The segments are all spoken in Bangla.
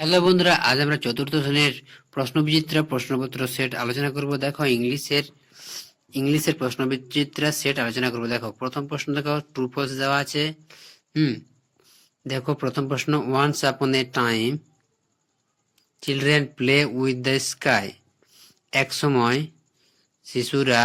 হ্যালো বন্ধুরা, আজ আমরা চতুর্থ শ্রেণীর প্রশ্নবিচিত্রা প্রশ্নপত্র সেট আলোচনা করব। দেখো ইংলিশের প্রশ্নবিচিত্রা সেট আলোচনা করব। দেখো প্রথম প্রশ্ন, দেখো ট্রু ফলস দেওয়া আছে। দেখো প্রথম প্রশ্ন, once upon a time children play with the sky. এক সময় শিশুরা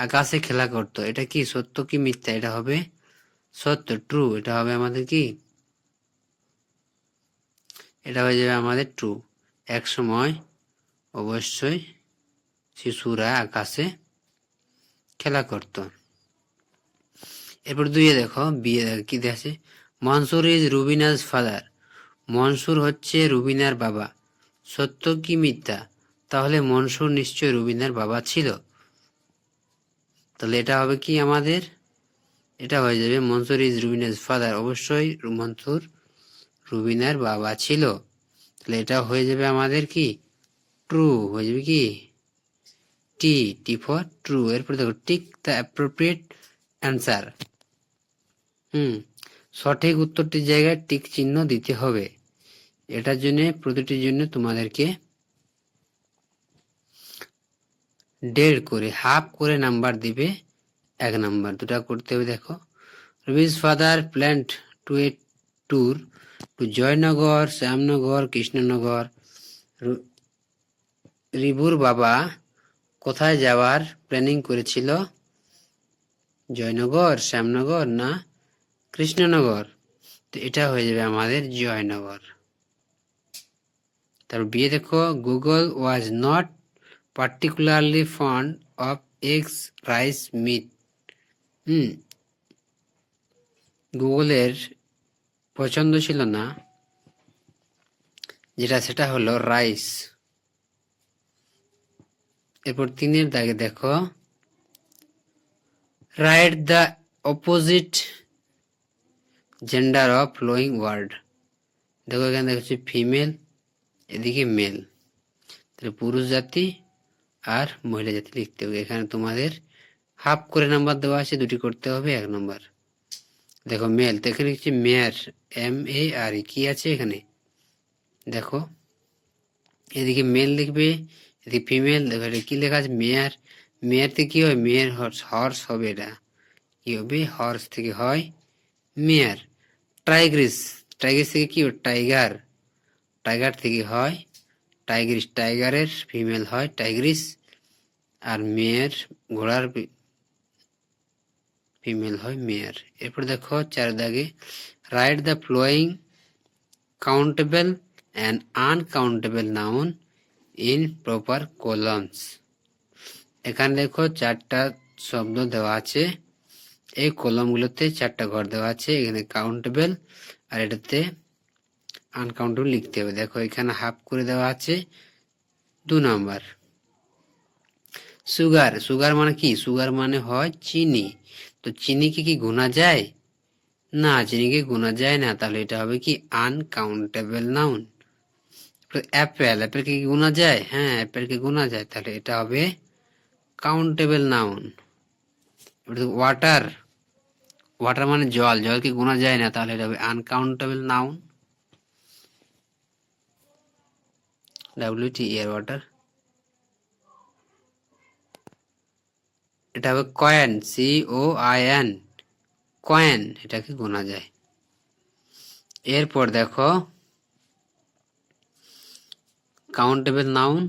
আকাশে খেলা করত। এটা কি সত্য কি মিথ্যা? এটা হবে সত্য, ট্রু। এটা হবে আমাদের কি, এটা হয়ে যাবে আমাদের ট্রু। এক সময় অবশ্যই শিশুরা আকাশে খেলা করত। এরপর দুইয়ে দেখো, বিয়ে কি আছে, মনসুর ইজ রুবিনাস ফাদার। মনসুর হচ্ছে রুবিনার বাবা। সত্য কি মিথ্যা? তাহলে মনসুর নিশ্চয় রুবিনার বাবা ছিল। তাহলে এটা হবে কি আমাদের, এটা হয়ে যাবে মনসুর ইজ রুবিনাস ফাদার। অবশ্যই মনসুর রুবিনার বাবা ছিল। তাহলে এটা হয়ে যাবে আমাদের কি, ট্রু হয়ে যাবে কি, টি ফর ট্রু। এরপর দেখো, টিক দ্য অ্যাপ্রোপ্রিয়েট অ্যান্সার। সঠিক উত্তরটির জায়গায় টিক চিহ্ন দিতে হবে। এটার জন্য প্রতিটির জন্য তোমাদেরকে 1.5 করে, হাফ করে নাম্বার দিবে। 1 নাম্বার, দুটা করতে হবে। দেখো, রবি's father planned to a tour to Joynagar, Shyamnagar, Krishnanagar. রিবুর বাবা কোথায় যাওয়ার প্ল্যানিং করেছিল? জয়নগর, শ্যামনগর না কৃষ্ণনগর? তো এটা হয়ে যাবে আমাদের জয়নগর। তারপর বিয়ে দেখো, Google was not particularly fond of eggs, rice, meat. গুগলের পছন্দ ছিল না যেটা, সেটা হলো রাইস। এরপর 3-এর দাগে দেখো, write the opposite gender of flowing word. দেখো এখানে দেখছি ফিমেল, এদিকে মেল। তাহলে পুরুষ জাতি আর মহিলা জাতি লিখতে হবে। এখানে তোমাদের হাফ করে নাম্বার দেওয়া আছে, দুটি করতে হবে 1 নম্বর। দেখো মেল, তো এখানে লিখছি মেয়ার, MAR, কি আছে এখানে দেখো, এদিকে মেল লিখবে, এদিকে ফিমেল। দেখো এটা কি লেখা আছে, মেয়ার। মেয়ার থেকে কি হয়, মেয়ার হর্স হবে। এটা কি হবে, হর্স থেকে হয় মেয়ার। টাইগ্রিস, টাইগ্রিস থেকে কি হয়, টাইগার। টাইগার থেকে হয় টাইগ্রিস। টাইগারের ফিমেল হয় টাইগ্রিস, আর মেয়ের, ঘোড়ার ফিমেল হয় মেয়ার। এরপর দেখো 4 দাগে, write the following countable and uncountable noun in proper columns. এখানে দেখো 4টা শব্দ দেওয়া আছে। এই কলমগুলোতে 4টা ঘর দেওয়া আছে। এখানে কাউন্টেবল আর এটাতে আনকাউন্টেবল লিখতে হবে। দেখো এখানে হাফ করে দেওয়া আছে 2 নাম্বার। সুগার, সুগার মানে কি, সুগার মানে হয় চিনি। তো চিনিকে কি গোনা যায়? না, চিনিকে গোনা যায় না। তাহলে এটা হবে কি, আনকাউন্টেবল নাউন। অ্যাপেল, অ্যাপেলকে কি গোনা যায়? হ্যাঁ, অ্যাপেলকে গোনা যায়। তাহলে এটা হবে কাউন্টেবল নাউন। ওয়াটার, ওয়াটার মানে জল, জলকে গোনা যায় না। তাহলে এটা হবে আনকাউন্টেবল নাউন। WTER, water. এটা হবে কয়েন, COIN, কয়েন, এটাকে গোনা যায়। এরপর দেখো, কাউন্টেবল নাউন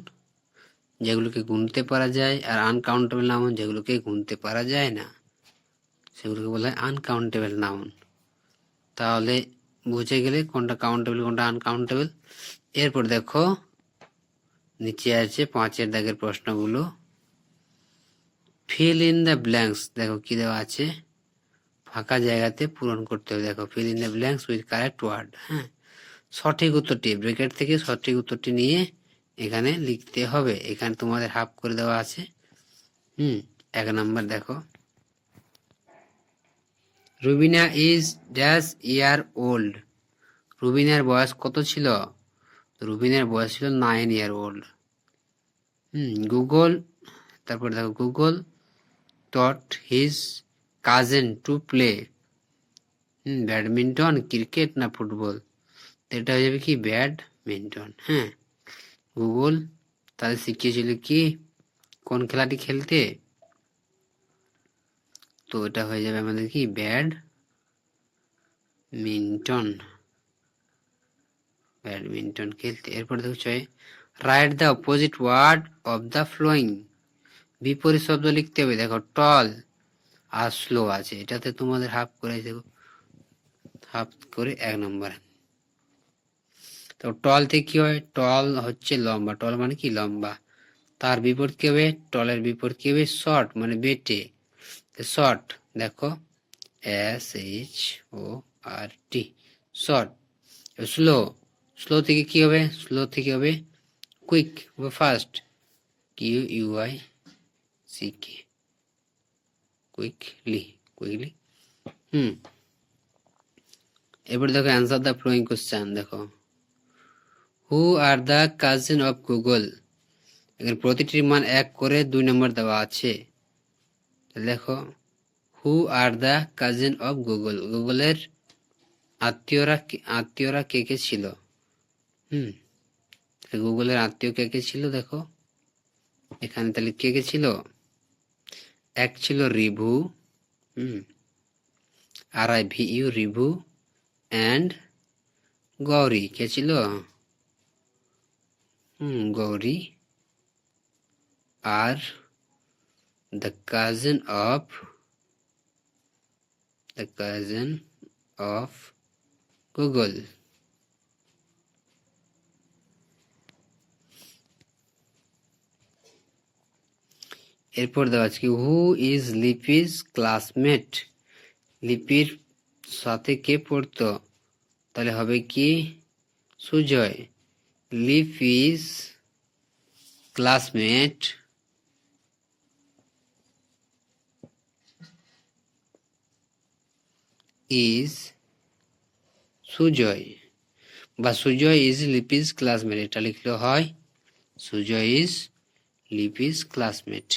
যেগুলোকে গুনতে পারা যায়, আর আনকাউন্টেবল নাউন যেগুলোকে গুনতে পারা যায় না, সেগুলোকে বলা হয় আনকাউন্টেবল নাউন। তাহলে বুঝে গেলে কোনটা কাউন্টেবল কোনটা আনকাউন্টেবল। এরপর দেখো নিচে আছে 5-এর দাগের প্রশ্নগুলো। Feel in the blanks. দেখো কি দেওয়া আছে, ফাঁকা জায়গাতে পূরণ করতে হবে। দেখো, fill in the blanks with correct word. হ্যাঁ, সঠিক উত্তরটি, ব্র্যাকেট থেকে সঠিক উত্তরটি নিয়ে এখানে লিখতে হবে। এখানে তোমাদের হাফ করে দেওয়া আছে। 1 নাম্বার দেখো, Rubina is dash year old. রুবিনার বয়স কত ছিল? রুবিনার বয়স ছিল 9 ইয়ার ওল্ড। গুগল, তারপর দেখো, Google taught his cousin to play badminton, cricket না ফুটবল? এটা হয়ে যাবে কি ব্যাডমিন্টন। হ্যাঁ, গুগল তাদের শিখিয়েছিল কি কোন খেলাটি খেলতে, তো এটা হয়ে যাবে আমাদের কি ব্যাডমিন্টন খেলতে। এরপর দেখছো write the opposite word of the flowing, বিপরীত শব্দ লিখতে হবে। দেখো টল আর স্লো আছে, এটাতে তোমাদের হাফ করে দেবো, হাফ করে 1 নম্বর। তো টল থেকে কি হয়, টল হচ্ছে লম্বা, টল মানে কি লম্বা। তার বিপরীত কি হবে, টলের বিপরীত কি হবে শর্ট মানে বেটে, শর্ট। দেখো SHORT শর্ট। স্লো, স্লো থেকে কি হবে, স্লো থেকে হবে কুইক বা ফাস্ট, QUICK কুইকলি, কুইকলি। এবার দেখো অ্যান্সার দ্য ফ্লোয়িং কোশ্চেন। দেখো who are the cousin of Google, এখানে প্রতিটির মান 1 করে 2 নম্বর দেওয়া আছে। দেখো who are the cousin of Google, গুগলের আত্মীয়রা কে কে ছিল। গুগলের আত্মীয় কে কে ছিল, দেখো এখানে তাহলে কে কে ছিল, এক ছিল রিভু, RIVU রিভু, অ্যান্ড গৌরী কে ছিল, গৌরী। আর the cousin of Google, এরপর দেওয়া আছে কি হু ইজ লিপির ক্লাসমেট, লিপির সাথে কে পড়তো, তাহলে হবে কি সুজয়। লিপিস ক্লাসমেট ইজ সুজয়, বা সুজয় ইজ লিপিস ক্লাসমেট, এটা লিখলে হয় সুজয় ইজ লিপিস ক্লাসমেট।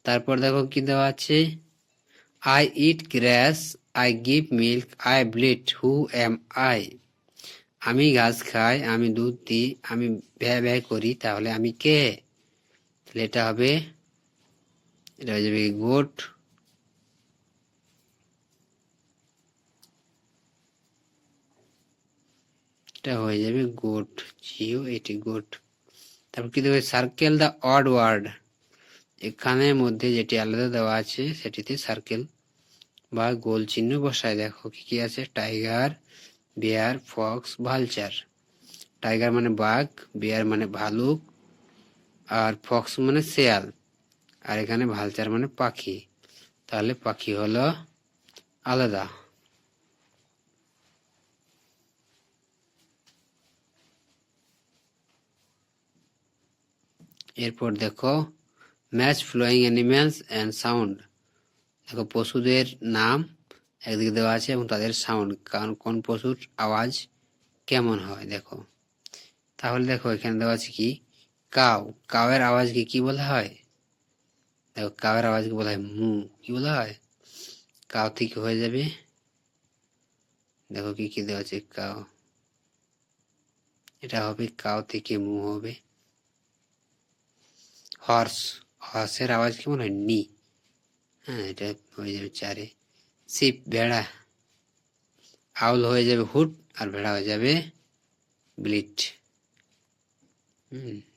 তারপর দেখো কি দেওয়া আছে, I eat glass, I give milk, I bleed, who am I, আমি ঘাস খাই, আমি দুধ দিই, আমি ব্যয় করি, তাহলে আমি কে, তাহলে এটা হবে, এটা হয়ে যাবে গোট। এটা হয়ে যাবে গোট, এটি গোট। তারপর কি দেবে, সার্কেল দ্য অড ওয়ার্ড, এখানে মধ্যে যেটি আলাদা দেওয়া আছে সেটিতে সার্কেল বা গোল চিহ্ন বসায়। দেখো কি কি আছে, tiger, bear, fox, vulture. Tiger মানে বাঘ, বেয়ার মানে ভালুক, আর ফক্স মানে শেয়াল, আর এখানে ভালচার মানে পাখি, তাহলে পাখি হলো আলাদা। এরপর দেখো match flowing animals and sound, দেখো পশুদের নাম একদিকে দেওয়া আছে এবং তাদের সাউন্ড, কারণ কোন পশুর আওয়াজ কেমন হয়। দেখো তাহলে দেখো এখানে দেওয়া আছে কি কাউ, কাউয়ের আওয়াজকে কি বলা হয়, দেখো কাউয়ের আওয়াজকে বলা হয় মু, কি বলা হয়, কাউ থেকে হয়ে যাবে, দেখো কি কি দেওয়া আছে, কাউ, এটা হবে কাউ থেকে মু হবে। হর্স, হর্সের আওয়াজ কেমন হয় নি, হ্যাঁ এটা হয়ে যাবে 4-এ। শিপ, ভেড়া, আউল হয়ে যাবে হুট, আর ভেড়া হয়ে যাবে ব্লিট,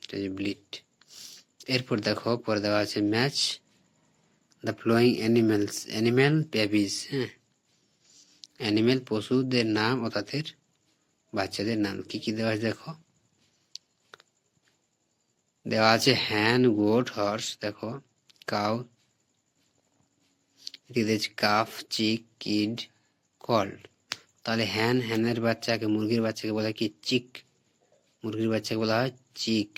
এটা যে ব্লিট। এরপর দেখো পরে দেওয়া আছে match the following animals, animal babies, হ্যাঁ অ্যানিমেল পশুদের নাম ও তাদের বাচ্চাদের নাম কি কি দেওয়া আছে। দেখো দেওয়া আছে হ্যান, গোট, হর্স, দেখো কাউ, কাফ, চিক, কিড, কল্ড। তাহলে হ্যানের বাচ্চাকে, মুরগির বাচ্চাকে বলা হয় কি চিক, মুরগির বাচ্চাকে বলা হয় চিক।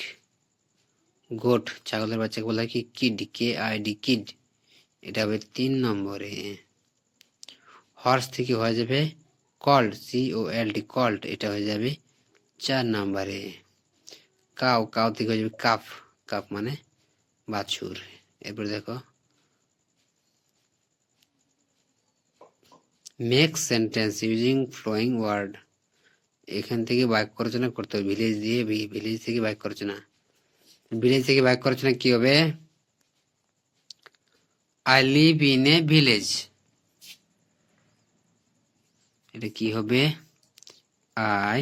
গোট, ছাগলের বাচ্চাকে বলা হয় কি কিড, KID কিড, এটা হবে 3 নম্বরে। হর্স থেকে হয়ে যাবে কল্ড, COLD কল্ড, এটা হয়ে যাবে 4 নম্বরে। কাউ, কাউ থেকে হয়ে যাবে কাফ, কাফ মানে বাছুর। এরপর দেখো make sentence using flowing word, এখান থেকে বাক্য রচনা করতে হবে। ভিলেজ দিয়ে ভিলেজ থেকে বাক্য রচনা, ভিলেজ থেকে বাক্য রচনা কি হবে? I live in a village, এটা কি হবে? I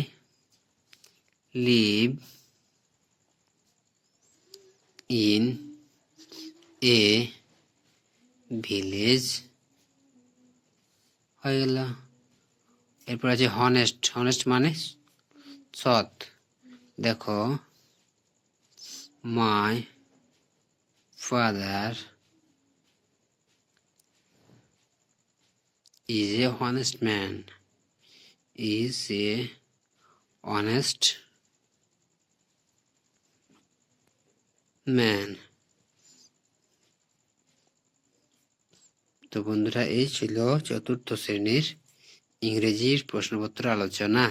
live in a village, হয়ে গেল। এরপর আছে হনেস্ট, হনেস্ট মানে সৎ। দেখো, my father is a honest man, is a honest man। তো বন্ধুরা, এই ছিল চতুর্থ শ্রেণীর ইংরেজির প্রশ্নপত্র আলোচনা।